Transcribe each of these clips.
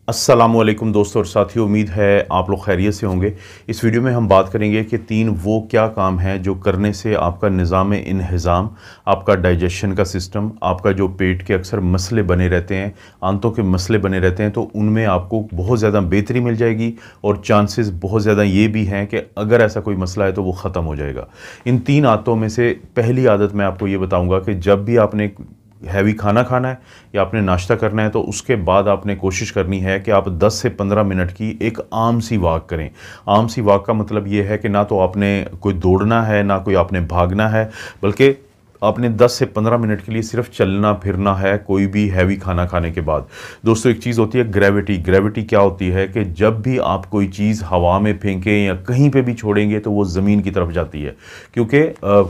अस्सलामुअलैकुम दोस्तों और साथियों, उम्मीद है आप लोग खैरियत से होंगे। इस वीडियो में हम बात करेंगे कि 3 वो क्या काम हैं जो करने से आपका निज़ाम इंहिज़ाम, आपका डाइजेशन का सिस्टम, आपका जो पेट के अक्सर मसले बने रहते हैं, आंतों के मसले बने रहते हैं, तो उनमें आपको बहुत ज़्यादा बेहतरी मिल जाएगी और चांसेस बहुत ज़्यादा ये भी हैं कि अगर ऐसा कोई मसला है तो वो ख़त्म हो जाएगा। इन 3 आदतों में से पहली आदत मैं आपको ये बताऊँगा कि जब भी आपने हैवी खाना खाना है या आपने नाश्ता करना है तो उसके बाद आपने कोशिश करनी है कि आप 10 से 15 मिनट की एक आम सी वॉक करें। आम सी वॉक का मतलब ये है कि ना तो आपने कोई दौड़ना है, ना कोई आपने भागना है, बल्कि आपने 10 से 15 मिनट के लिए सिर्फ चलना फिरना है, कोई भी हैवी खाना खाने के बाद। दोस्तों, एक चीज़ होती है ग्रेविटी। ग्रेविटी क्या होती है कि जब भी आप कोई चीज़ हवा में फेंकें या कहीं पे भी छोड़ेंगे तो वो ज़मीन की तरफ जाती है, क्योंकि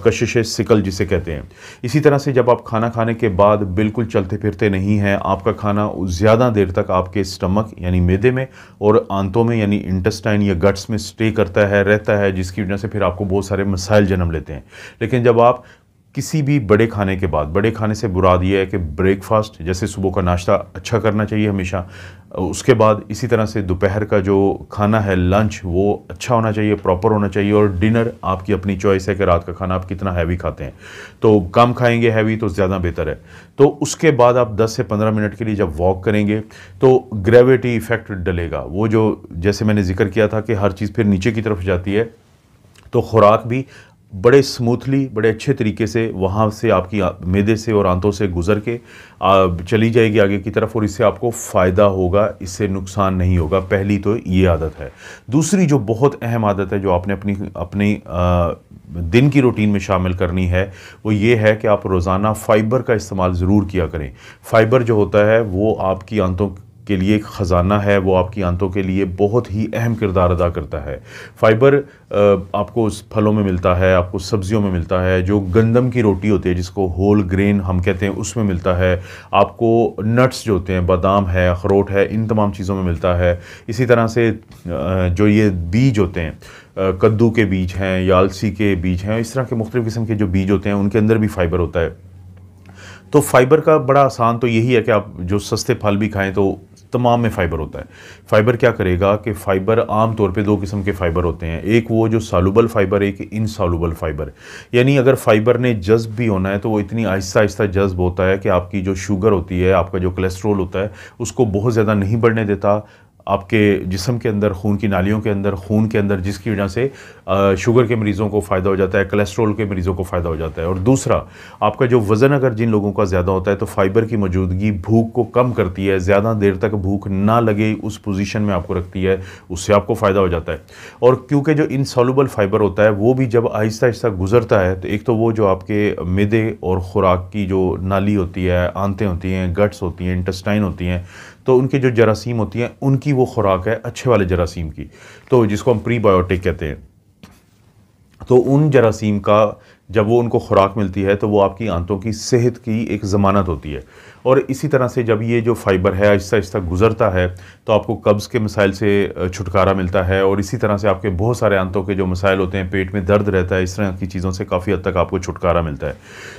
कशिश सिकल जिसे कहते हैं। इसी तरह से जब आप खाना खाने के बाद बिल्कुल चलते फिरते नहीं हैं, आपका खाना ज़्यादा देर तक आपके स्टमक यानी मैदे में और आंतों में यानी इंटेस्टाइन या गट्स में स्टे करता है, रहता है, जिसकी वजह से फिर आपको बहुत सारे मसाइल जन्म लेते हैं। लेकिन जब आप किसी भी बड़े खाने के बाद, बड़े खाने से मुराद ये है कि ब्रेकफास्ट जैसे सुबह का नाश्ता अच्छा करना चाहिए हमेशा, उसके बाद इसी तरह से दोपहर का जो खाना है लंच वो अच्छा होना चाहिए, प्रॉपर होना चाहिए, और डिनर आपकी अपनी चॉइस है कि रात का खाना आप कितना हैवी खाते हैं। तो कम खाएंगे हैवी तो ज़्यादा बेहतर है। तो उसके बाद आप 10 से 15 मिनट के लिए जब वॉक करेंगे तो ग्रेविटी इफ़ेक्ट डलेगा। वो जो जैसे मैंने जिक्र किया था कि हर चीज़ फिर नीचे की तरफ जाती है, तो खुराक भी बड़े स्मूथली, बड़े अच्छे तरीके से वहाँ से आपकी मैदे से और आंतों से गुजर के चली जाएगी आगे की तरफ, और इससे आपको फ़ायदा होगा, इससे नुकसान नहीं होगा। पहली तो ये आदत है। दूसरी जो बहुत अहम आदत है जो आपने अपनी दिन की रूटीन में शामिल करनी है, वो ये है कि आप रोज़ाना फ़ाइबर का इस्तेमाल ज़रूर किया करें। फ़ाइबर जो होता है वो आपकी आंतों के लिए एक ख़जाना है, वो आपकी आंतों के लिए बहुत ही अहम किरदार अदा करता है। फ़ाइबर आपको फलों में मिलता है, आपको सब्जियों में मिलता है, जो गंदम की रोटी होती है जिसको होल ग्रेन हम कहते हैं उसमें मिलता है, आपको नट्स जो होते हैं, बादाम है, अखरोट है, इन तमाम चीज़ों में मिलता है। इसी तरह से जो ये बीज होते हैं, कद्दू के बीज हैं या अलसी के बीज हैं, इस तरह के मुख्तलिफ़ किस्म के जो बीज होते हैं उनके अंदर भी फ़ाइबर होता है। तो फ़ाइबर का बड़ा आसान तो यही है कि आप जो सस्ते फल भी खाएं तो तमाम में फ़ाइबर होता है। फ़ाइबर क्या करेगा कि फ़ाइबर आम तौर पे 2 किस्म के फ़ाइबर होते हैं, एक वो जो सॉल्युबल फ़ाइबर, एक इनसॉल्युबल फ़ाइबर। यानी अगर फ़ाइबर ने जज़्ब भी होना है तो वो इतनी आहिस्ता आहिस्ता जज़्ब होता है कि आपकी जो शुगर होती है, आपका जो कोलेस्ट्रॉल होता है, उसको बहुत ज़्यादा नहीं बढ़ने देता आपके जिस्म के अंदर, खून की नालियों के अंदर, खून के अंदर, जिसकी वजह से शुगर के मरीज़ों को फ़ायदा हो जाता है, कोलेस्ट्रॉल के मरीज़ों को फ़ायदा हो जाता है। और दूसरा, आपका जो वज़न अगर जिन लोगों का ज़्यादा होता है तो फ़ाइबर की मौजूदगी भूख को कम करती है, ज़्यादा देर तक भूख ना लगे उस पोजीशन में आपको रखती है, उससे आपको फ़ायदा हो जाता है। और क्योंकि जो इनसॉल्युबल फ़ाइबर होता है वो भी जब आहिस्ता आहिस्ता गुजरता है तो एक तो वो जो आपके मैदे और ख़ुराक की जो नाली होती है, आंतें होती हैं, गट्स होती हैं, इंटेस्टाइन होती हैं, तो उनकी जो जरासीम होती हैं उनकी वो खुराक है अच्छे वाले जरासीम की, तो जिसको हम प्रीबायोटिक कहते हैं। तो उन जरासीम का जब वो उनको खुराक मिलती है तो वो आपकी आंतों की सेहत की एक ज़मानत होती है। और इसी तरह से जब ये जो फ़ाइबर है आहिस्ता आहिस्ता गुजरता है तो आपको कब्ज़ के मसाइल से छुटकारा मिलता है, और इसी तरह से आपके बहुत सारे आंतों के जो मसाइल होते हैं, पेट में दर्द रहता है, इस तरह की चीज़ों से काफ़ी हद तक आपको छुटकारा मिलता है।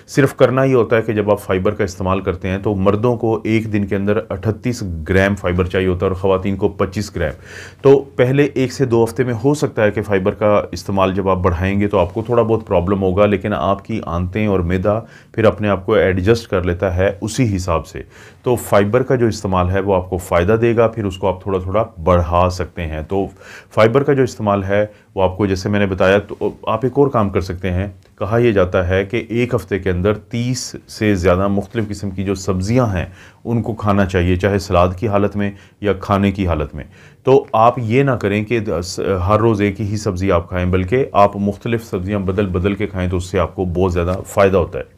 सिर्फ करना ही होता है कि जब आप फ़ाइबर का इस्तेमाल करते हैं तो मर्दों को एक दिन के अंदर 38 ग्राम फ़ाइबर चाहिए होता है और ख़वातीन को 25 ग्राम। तो पहले 1 से 2 हफ़्ते में हो सकता है कि फ़ाइबर का इस्तेमाल जब आप बढ़ाएंगे तो आपको थोड़ा बहुत प्रॉब्लम होगा, लेकिन आपकी आंतें और मैदा फिर अपने आप को एडजस्ट कर लेता है उसी हिसाब से। तो फ़ाइबर का जो इस्तेमाल है वो आपको फ़ायदा देगा, फिर उसको आप थोड़ा थोड़ा बढ़ा सकते हैं। तो फ़ाइबर का जो इस्तेमाल है वो आपको, जैसे मैंने बताया, तो आप एक और काम कर सकते हैं। कहा यह जाता है कि एक हफ़्ते के अंदर 30 से ज़्यादा मुख्तलिफ़ किस्म की जो सब्ज़ियां हैं उनको खाना चाहिए, चाहे सलाद की हालत में या खाने की हालत में। तो आप ये ना करें कि हर रोज़ एक ही सब्ज़ी आप खाएं, बल्कि आप मुख्तलिफ़ सब्ज़ियां बदल बदल के खाएं, तो उससे आपको बहुत ज़्यादा फ़ायदा होता है।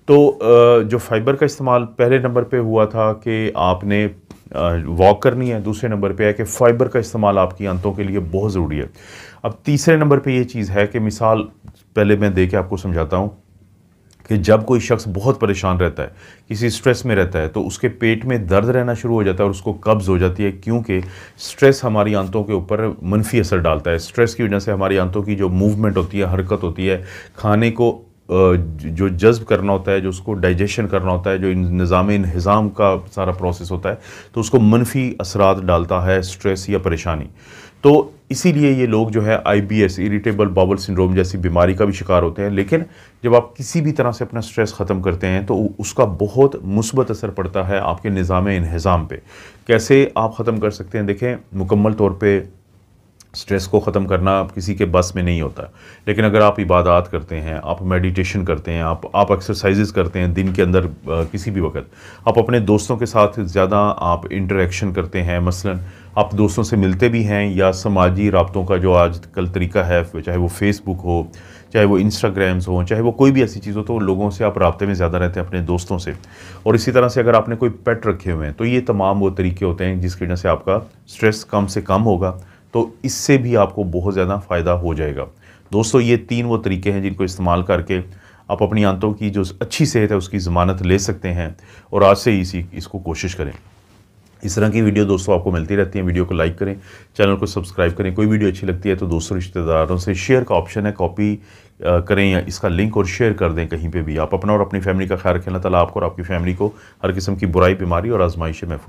तो जो फ़ाइबर का इस्तेमाल पहले नंबर पे हुआ था कि आपने वॉक करनी है, दूसरे नंबर पे है कि फ़ाइबर का इस्तेमाल आपकी आंतों के लिए बहुत ज़रूरी है। अब तीसरे नंबर पे ये चीज़ है कि मिसाल पहले मैं दे के आपको समझाता हूँ कि जब कोई शख्स बहुत परेशान रहता है, किसी स्ट्रेस में रहता है, तो उसके पेट में दर्द रहना शुरू हो जाता है और उसको कब्ज़ हो जाती है, क्योंकि स्ट्रेस हमारी आंतों के ऊपर मनफी असर डालता है। स्ट्रेस की वजह से हमारी आंतों की जो मूवमेंट होती है, हरकत होती है, खाने को जो जज़्ब करना होता है, जो उसको डाइजेशन करना होता है, जो निज़ाम इंहिज़ाम का सारा प्रोसेस होता है, तो उसको मनफी असरात डालता है स्ट्रेस या परेशानी। तो इसीलिए ये लोग जो है IBS, इरिटेबल बाउल सिंड्रोम जैसी बीमारी का भी शिकार होते हैं। लेकिन जब आप किसी भी तरह से अपना स्ट्रेस ख़त्म करते हैं तो उसका बहुत मुस्बत असर पड़ता है आपके निज़ाम इंहिज़ाम पे। कैसे आप ख़त्म कर सकते हैं? देखें, मुकम्मल तौर पे स्ट्रेस को ख़त्म करना किसी के बस में नहीं होता, लेकिन अगर आप इबादत करते हैं, आप मेडिटेशन करते हैं, आप एक्सरसाइजेज़ करते हैं दिन के अंदर, किसी भी वक्त आप अपने दोस्तों के साथ ज़्यादा आप इंटरेक्शन करते हैं, मसलन आप दोस्तों से मिलते भी हैं, या समाजी राब्तों का जो आजकल तरीका है, चाहे वो फेसबुक हो, चाहे वो इंस्टाग्राम्स हो, चाहे वो कोई भी ऐसी चीज़ हो, तो लोगों से आप राब्ते में ज़्यादा रहते हैं अपने दोस्तों से। और इसी तरह से अगर आपने कोई पेट रखे हुए हैं, तो ये तमाम वो तरीके होते हैं जिसकी वजह से आपका स्ट्रेस कम से कम होगा, तो इससे भी आपको बहुत ज़्यादा फ़ायदा हो जाएगा। दोस्तों, ये 3 वो तरीके हैं जिनको इस्तेमाल करके आप अपनी आंतों की जो अच्छी सेहत है उसकी ज़मानत ले सकते हैं, और आज से ही इसको कोशिश करें। इस तरह की वीडियो दोस्तों आपको मिलती रहती हैं। वीडियो को लाइक करें, चैनल को सब्सक्राइब करें। कोई वीडियो अच्छी लगती है तो दोस्तों रिश्तेदारों से शेयर का ऑप्शन है, कॉपी करें या इसका लिंक और शेयर कर दें कहीं पे भी। आप अपना और अपनी फैमिली का ख्याल रखें। अल्लाह ताला आपको और आपकी फैमिली को हर किस्म की बुराई, बीमारी और आजमाइश से महफूज